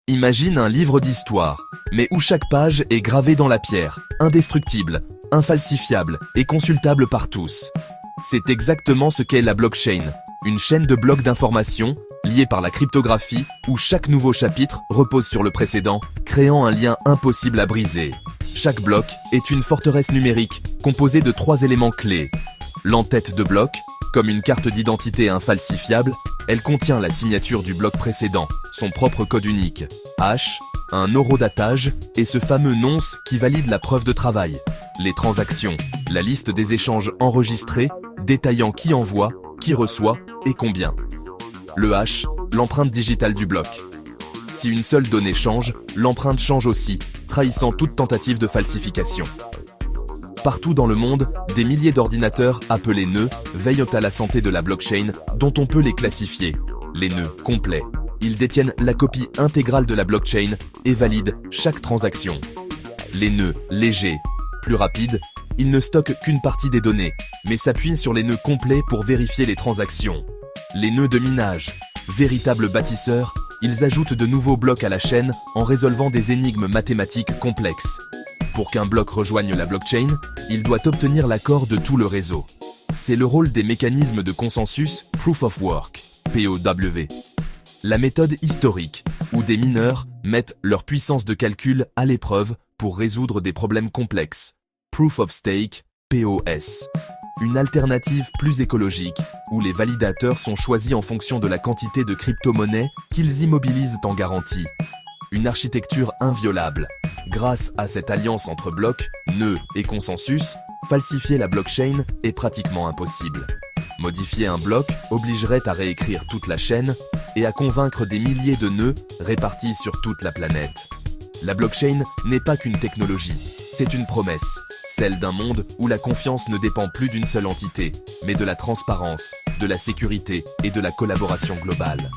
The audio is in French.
Imagine un livre d'histoire, mais où chaque page est gravée dans la pierre, indestructible, infalsifiable et consultable par tous. C'est exactement ce qu'est la blockchain, une chaîne de blocs d'informations liée par la cryptographie où chaque nouveau chapitre repose sur le précédent, créant un lien impossible à briser. Chaque bloc est une forteresse numérique composée de 3 éléments clés. L'entête de bloc, comme une carte d'identité infalsifiable, elle contient la signature du bloc précédent, son propre code unique, hash, un horodatage et ce fameux nonce qui valide la preuve de travail. Les transactions, la liste des échanges enregistrés, détaillant qui envoie, qui reçoit et combien. Le hash, l'empreinte digitale du bloc. Si une seule donnée change, l'empreinte change aussi, trahissant toute tentative de falsification. Partout dans le monde, des milliers d'ordinateurs, appelés nœuds, veillent à la santé de la blockchain, dont on peut les classifier. Les nœuds complets. Ils détiennent la copie intégrale de la blockchain et valident chaque transaction. Les nœuds légers. Plus rapides, ils ne stockent qu'une partie des données, mais s'appuient sur les nœuds complets pour vérifier les transactions. Les nœuds de minage. Véritables bâtisseurs, ils ajoutent de nouveaux blocs à la chaîne en résolvant des énigmes mathématiques complexes. Pour qu'un bloc rejoigne la blockchain, il doit obtenir l'accord de tout le réseau. C'est le rôle des mécanismes de consensus Proof of Work, POW. La méthode historique, où des mineurs mettent leur puissance de calcul à l'épreuve pour résoudre des problèmes complexes. Proof of Stake, POS. Une alternative plus écologique, où les validateurs sont choisis en fonction de la quantité de crypto-monnaies qu'ils immobilisent en garantie. Une architecture inviolable. Grâce à cette alliance entre blocs, nœuds et consensus, falsifier la blockchain est pratiquement impossible. Modifier un bloc obligerait à réécrire toute la chaîne et à convaincre des milliers de nœuds répartis sur toute la planète. La blockchain n'est pas qu'une technologie, c'est une promesse, celle d'un monde où la confiance ne dépend plus d'une seule entité, mais de la transparence, de la sécurité et de la collaboration globale.